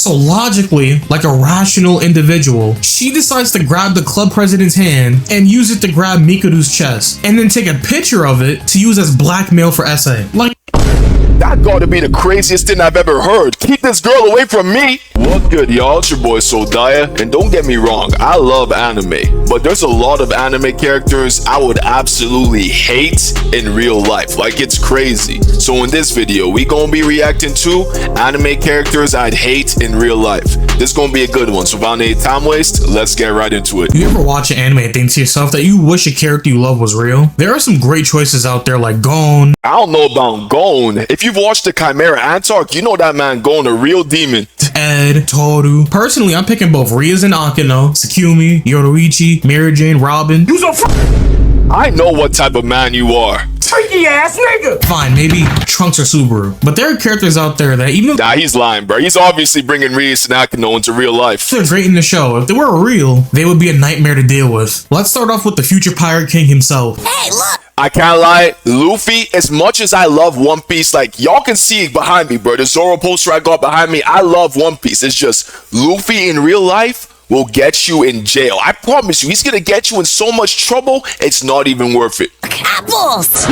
So logically, like a rational individual, she decides to grab the club president's hand and use it to grab Mikaru's chest, and then take a picture of it to use as blackmail for SA. Like, that gotta be the craziest thing I've ever heard. Keep this girl away from me. What good, y'all? It's your boy Soldaya, and don't get me wrong, I love anime, but there's a lot of anime characters I would absolutely hate in real life. Like, it's crazy. So in this video, we gonna be reacting to anime characters I'd hate in real life. This gonna be a good one, so without any time waste, let's get right into it. You ever watch an anime and think to yourself that you wish a character you love was real? There are some great choices out there like Gon. I don't know about Gon. If you've watched the Chimera Antark, you know that man Gon a real demon. Ed, Toru. Personally, I'm picking both Rias and Akeno, Tsukumi, Yoruichi, Mary Jane, Robin. You's a I know what type of man you are. freaky ass nigga. Fine, maybe Trunks or Subaru. But there are characters out there that even Nah, he's lying, bro. He's obviously bringing Rias and Akeno into real life. they're great in the show, if they were real, they would be a nightmare to deal with. Let's start off with the future Pirate King himself. Hey, look! I can't lie, Luffy, as much as I love One Piece, like, y'all can see behind me, bro. The Zoro poster I got behind me, I love One Piece. It's just, Luffy in real life will get you in jail. I promise you, he's gonna get you in so much trouble, it's not even worth it. Apples!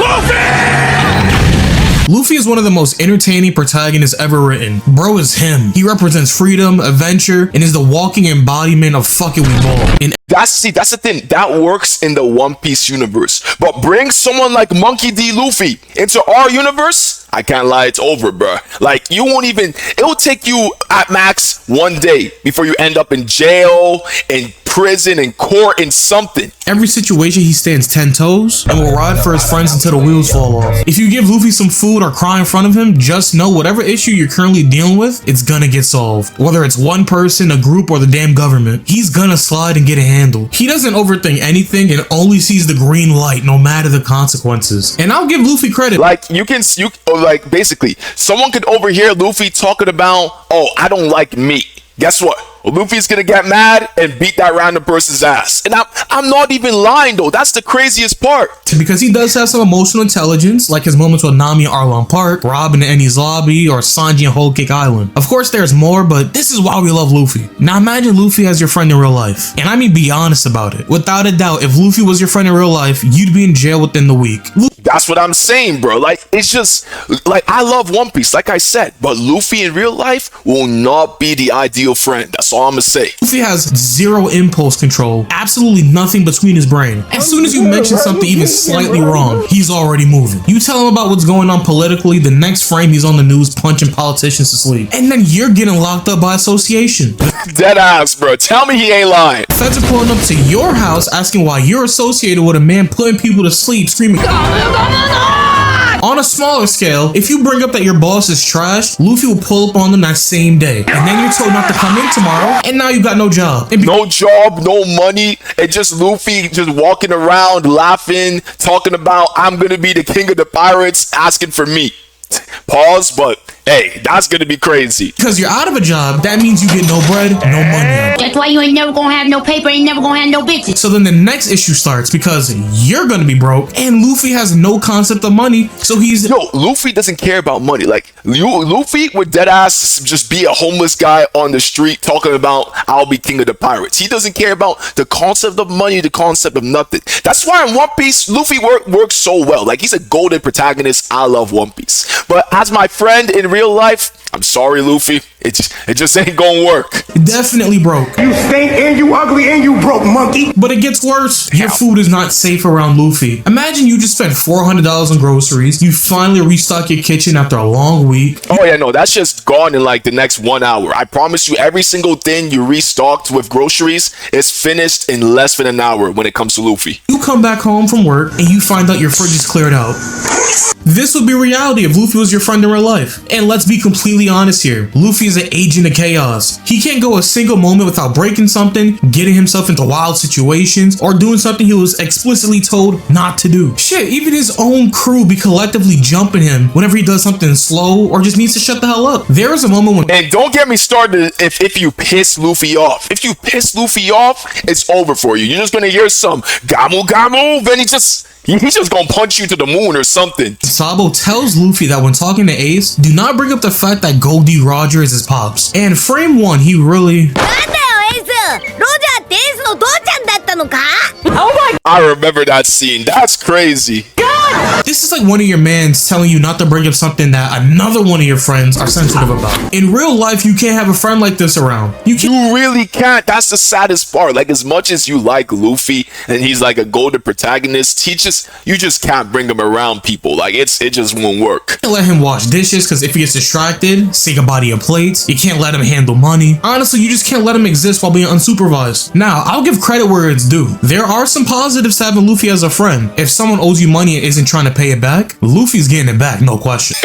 Luffy is one of the most entertaining protagonists ever written. Bro is him. He represents freedom, adventure, and is the walking embodiment of fuck it, we ball. In That's the thing, that works in the One Piece universe. But bring someone like Monkey D. Luffy into our universe, I can't lie, it's over, bro. Like, you won't even, it will take you at max 1 day before you end up in jail, in prison, in court, in something. every situation, he stands 10 toes and will ride for his friends until the wheels fall off. If you give Luffy some food or cry in front of him, just know whatever issue you're currently dealing with, it's gonna get solved. Whether it's one person, a group, or the damn government, he's gonna slide and get a handle. He doesn't overthink anything and only sees the green light no matter the consequences. And I'll give Luffy credit. Like, like, basically, someone could overhear Luffy talking about, oh, I don't like meat. Guess what? Luffy's gonna get mad and beat that random person's ass. And I'm not even lying, though. That's the craziest part. Because he does have some emotional intelligence, like his moments with Nami and Arlong Park, Robin and Enies Lobby, or Sanji and Whole Cake Island. Of course, there's more, but this is why we love Luffy. Now imagine Luffy as your friend in real life. And I mean, be honest about it. Without a doubt, if Luffy was your friend in real life, you'd be in jail within the week. That's what I'm saying, bro. Like, it's just, like, I love One Piece, like I said, but Luffy in real life will not be the ideal friend. That's all I'm gonna say. Luffy has zero impulse control, absolutely nothing between his brain. As soon as you mention something even slightly wrong, he's already moving. You tell him about what's going on politically, the next frame he's on the news punching politicians to sleep. And then you're getting locked up by association. Dead ass, bro. Tell me he ain't lying. Feds are pulling up to your house asking why you're associated with a man putting people to sleep, screaming, on a smaller scale, if you bring up that your boss is trash, Luffy will pull up on them that same day. And then you're told not to come in tomorrow, and now you got no job. No job, no money, and just Luffy just walking around, laughing, talking about, I'm gonna be the king of the pirates, asking for meat. Pause, but hey, that's gonna be crazy. Because you're out of a job, that means you get no bread, no money. That's why you ain't never gonna have no paper, ain't never gonna have no bitches. So then the next issue starts because you're gonna be broke and Luffy has no concept of money, so he's... Yo, Luffy doesn't care about money. Like, Luffy would deadass just be a homeless guy on the street talking about, I'll be king of the pirates. He doesn't care about the concept of money, the concept of nothing. That's why in One Piece, Luffy works so well. Like, he's a golden protagonist. I love One Piece. But as my friend in real life, I'm sorry, Luffy. It just ain't gonna work. Definitely broke. You stink and you ugly and you broke, monkey. But it gets worse. Your food is not safe around Luffy. Imagine you just spent $400 on groceries. You finally restock your kitchen after a long week. Oh yeah, no, that's just gone in like the next 1 hour. I promise you, every single thing you restocked with groceries is finished in less than an hour when it comes to Luffy. You come back home from work and you find out your fridge is cleared out. This would be reality if Luffy was your friend in real life. And let's be completely honest here. Luffy is an agent of chaos. He can't go a single moment without breaking something, getting himself into wild situations, or doing something he was explicitly told not to do. Shit, even his own crew be collectively jumping him whenever he does something slow or just needs to shut the hell up. There is a moment when... And don't get me started if you piss Luffy off. If you piss Luffy off, it's over for you. You're just gonna hear some gamu gamu, then he just... He's just gonna punch you to the moon or something. Sabo tells Luffy that when talking to Ace, do not bring up the fact that Goldie Roger is his pops. And frame one, he really... I remember that scene. That's crazy. This is like one of your mans telling you not to bring up something that another one of your friends are sensitive about. In real life, you can't have a friend like this around. You really can't. That's the saddest part. Like, as much as you like Luffy and he's like a golden protagonist, you just can't bring him around people. Like, it just won't work. Can't let him wash dishes because if he gets distracted, say goodbye to your plates. You can't let him handle money. Honestly, you just can't let him exist while being unsupervised. Now, I'll give credit where it's due. There are some positives to having Luffy as a friend. If someone owes you money and isn't trying to pay it back, Luffy's getting it back, no question.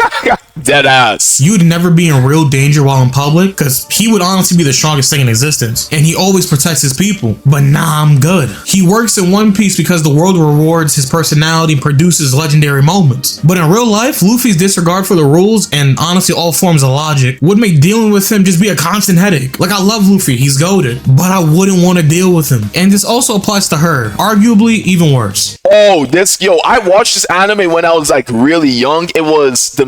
Dead ass. You'd never be in real danger while in public because he would honestly be the strongest thing in existence, and he always protects his people. But nah, I'm good. He works in One Piece because the world rewards his personality and produces legendary moments. But in real life, Luffy's disregard for the rules and honestly all forms of logic would make dealing with him just be a constant headache. Like, I love Luffy, he's goated, but I wouldn't want to deal with him. And this also applies to her, arguably even worse. Oh, I watched this anime when I was like really young. It was the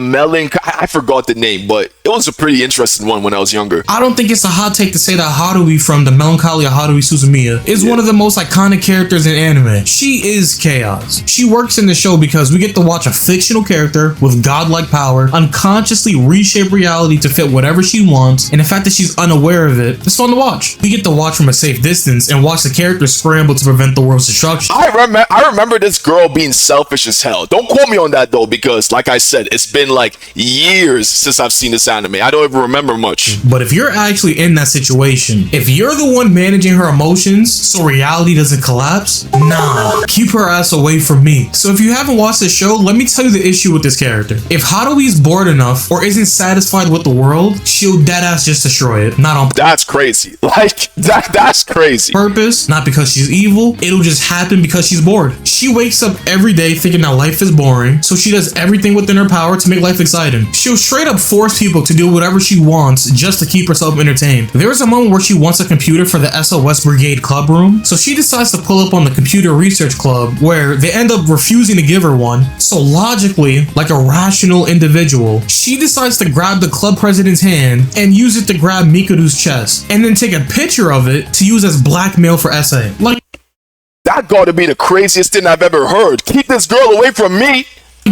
I forgot the name, but it was a pretty interesting one when I was younger. I don't think it's a hot take to say that Haruhi from the Melancholy of Haruhi Suzumiya is one of the most iconic characters in anime. She is chaos. She works in the show because we get to watch a fictional character with godlike power unconsciously reshape reality to fit whatever she wants, and the fact that she's unaware of it, it's fun to watch. We get to watch from a safe distance and watch the character scramble to prevent the world's destruction. I remember this girl being selfish as hell. Don't quote me on that though, because like I said, it's been like years since I've seen this anime. I don't even remember much. But if you're actually in that situation, if you're the one managing her emotions so reality doesn't collapse, nah, keep her ass away from me. So if you haven't watched the show, let me tell you the issue with this character. If Haruhi's bored enough or isn't satisfied with the world, she'll deadass just destroy it. Not on That's crazy. Like, that's crazy. purpose, not because she's evil. It'll just happen because she's bored. She wakes up every day thinking that life is boring, so she does everything within her power to make life exciting. She'll straight up force people to do whatever she wants just to keep herself entertained. There was a moment where she wants a computer for the SOS Brigade club room, so she decides to pull up on the computer research club where they end up refusing to give her one. So logically, like a rational individual, she decides to grab the club president's hand and use it to grab Mikuru's chest, and then take a picture of it to use as blackmail for SA. Like, That gotta be the craziest thing I've ever heard. Keep this girl away from me.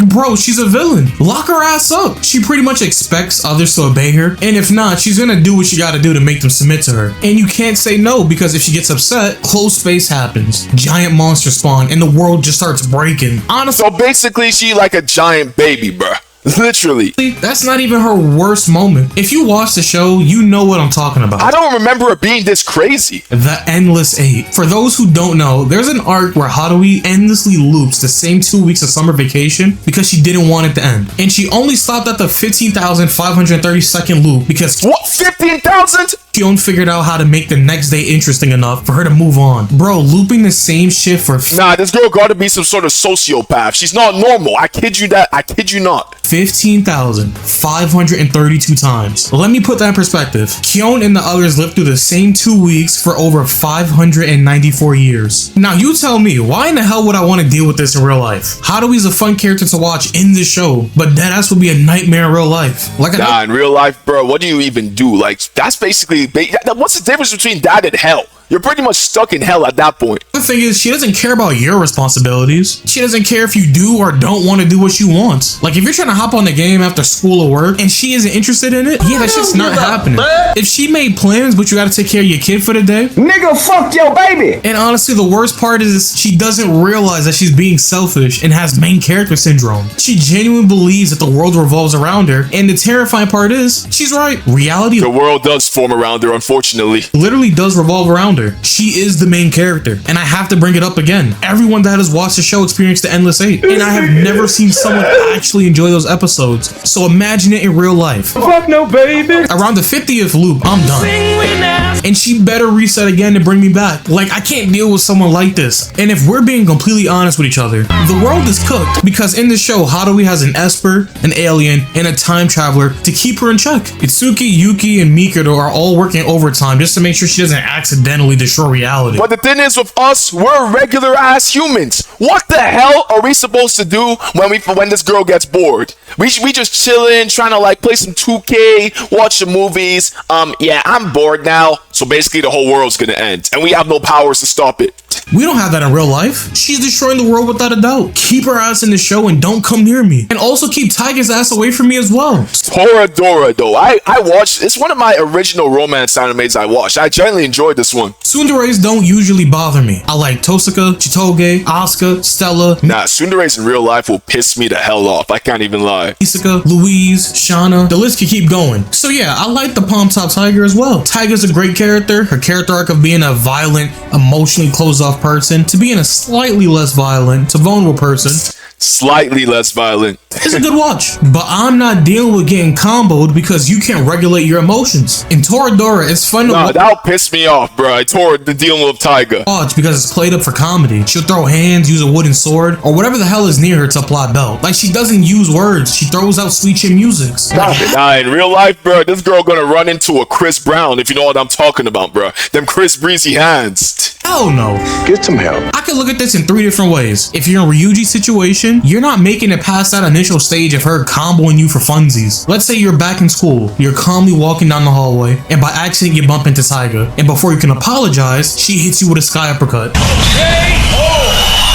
bro, she's a villain. Lock her ass up. She pretty much expects others to obey her, and if not, she's gonna do what she gotta do to make them submit to her. And you can't say no, because if she gets upset, closed space happens, giant monsters spawn, and the world just starts breaking. Honestly, So basically, she like a giant baby, bruh. Literally. that's not even her worst moment. If you watch the show, you know what I'm talking about. I don't remember it being this crazy. The Endless 8. For those who don't know, there's an arc where Haruhi endlessly loops the same 2 weeks of summer vacation because she didn't want it to end. And she only stopped at the 15,532nd loop because What? 15,000? Kion figured out how to make the next day interesting enough for her to move on. Bro, looping the same shit for Nah, this girl gotta be some sort of sociopath. She's not normal. I kid you that. I kid you not. 15,532 times. Let me put that in perspective. Kion and the others lived through the same 2 weeks for over 594 years. Now you tell me, why in the hell would I want to deal with this in real life? Haruhi's a fun character to watch in the show, but deadass would be a nightmare in real life. Like Nah, in real life, bro, what do you even do? Like, that's basically... What's the difference between that and hell? You're pretty much stuck in hell at that point. The thing is, she doesn't care about your responsibilities. She doesn't care if you do or don't want to do what she wants. Like, if you're trying to hop on the game after school or work and she isn't interested in it, yeah, that's just not happening. If she made plans but you gotta take care of your kid for the day, Nigga, fuck your baby. and honestly, the worst part is she doesn't realize that she's being selfish and has main character syndrome. She genuinely believes that the world revolves around her, and the terrifying part is, she's right. Reality The world does form around her, unfortunately. literally does revolve around her. She is the main character, and I have to bring it up again. Everyone that has watched the show experienced the Endless 8, and I have never seen someone actually enjoy those episodes. So imagine it in real life. Fuck no baby. Around the 50th loop, I'm done. Sing we now. And she better reset again to bring me back. Like, I can't deal with someone like this. And if we're being completely honest with each other, the world is cooked because in the show, Haruhi has an Esper, an alien, and a time traveler to keep her in check. Itsuki, Yuki, and Mikado are all working overtime just to make sure she doesn't accidentally destroy reality. But the thing is with us, we're regular ass humans. What the hell are we supposed to do when this girl gets bored? We just chilling, trying to like play some 2K, watch some movies. Yeah, I'm bored now. So basically the whole world's gonna end and we have no powers to stop it. We don't have that in real life. She's destroying the world without a doubt. Keep her ass in the show and don't come near me. And also keep Tiger's ass away from me as well. Toradora though, I watched, it's one of my original romance animes I watched. I genuinely enjoyed this one. Tsunderes don't usually bother me. I like Tosaka, Chitoge, Asuka, Stella. Nah, tsunderes in real life will piss me the hell off. I can't even lie. Isaka, Louise, Shauna, the list can keep going. So yeah, I like the Palm Top Tiger as well. Tiger's a great character. Her character arc of being a violent, emotionally closed off person to being a slightly less violent to vulnerable person. Slightly less violent. It's a good watch, but I'm not dealing with getting comboed because you can't regulate your emotions. In Toradora, it's fun to that'll piss me off, bro. I tore the dealing with Tiger. watch because it's played up for comedy. She'll throw hands, use a wooden sword, or whatever the hell is near her to apply belt. Like, she doesn't use words, she throws out sweet chin music. Stop it. Nah, in real life, bro, this girl gonna run into a Chris Brown, if you know what I'm talking about, bro. Them Chris Breezy hands. Hell no. Get some help. I can look at this in 3 different ways. If you're in Ryuji's situation, you're not making it past that initial stage of her comboing you for funsies. Let's say you're back in school, you're calmly walking down the hallway, and by accident you bump into Taiga, and before you can apologize, she hits you with a sky uppercut.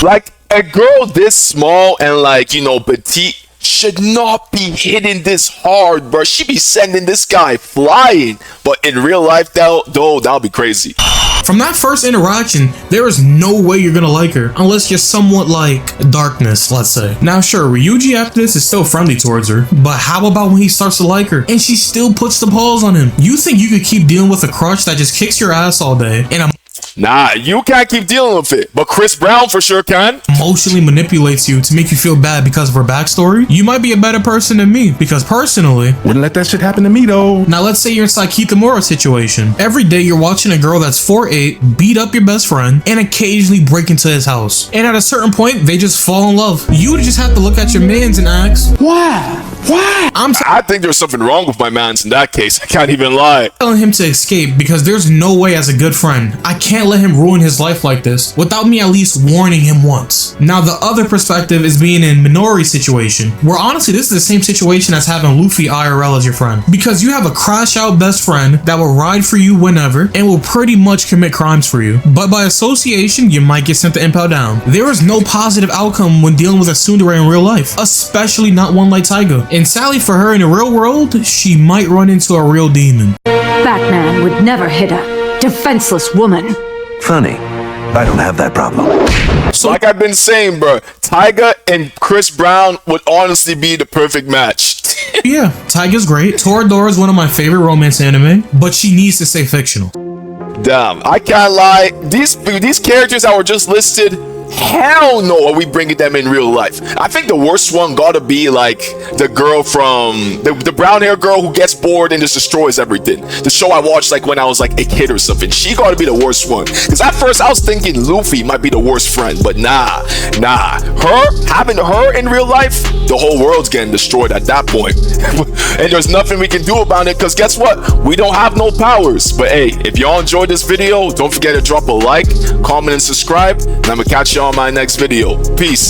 Like, a girl this small and like, you know, petite should not be hitting this hard, bro. She be sending this guy flying. But in real life, though, that'll be crazy. From that first interaction, there is no way you're gonna like her unless you're somewhat like Darkness, let's say. Now sure, Ryuji after this is still friendly towards her, but how about when he starts to like her and she still puts the balls on him? You think you could keep dealing with a crush that just kicks your ass all day and Nah, you can't keep dealing with it. But Chris Brown for sure can. emotionally manipulates you to make you feel bad because of her backstory? You might be a better person than me because personally, Wouldn't let that shit happen to me though. now let's say you're inside Kitamura's situation. Every day you're watching a girl that's 4'8", beat up your best friend, and occasionally break into his house. And at a certain point, they just fall in love. You would just have to look at your mans and ask, Why? I think there's something wrong with my mans in that case. I can't even lie. telling him to escape because there's no way as a good friend I can't let him ruin his life like this without me at least warning him once. Now the other perspective is being in Minori's situation, where honestly this is the same situation as having Luffy IRL as your friend, because you have a crash out best friend that will ride for you whenever and will pretty much commit crimes for you, but by association you might get sent to Impel Down. There is no positive outcome when dealing with a tsundere in real life, especially not one like Taiga, and sadly for her in the real world she might run into a real demon. Batman would never hit a defenseless woman. Funny, I don't have that problem. So Like I've been saying, bro, Tyga and Chris Brown would honestly be the perfect match. yeah, Taiga's great. Toradora is one of my favorite romance anime, but she needs to stay fictional. Damn, I can't lie. These characters that were just listed, hell no are we bringing them in real life. I think the worst one gotta be like the girl from the brown hair girl who gets bored and just destroys everything. The show I watched like when I was like a kid or something. She gotta be the worst one. Because at first I was thinking Luffy might be the worst friend, but nah. Having her in real life, the whole world's getting destroyed at that point. And there's nothing we can do about it because guess what? We don't have no powers. But hey, if y'all enjoyed this video, don't forget to drop a like, comment, and subscribe. And I'm gonna catch you on my next video. Peace.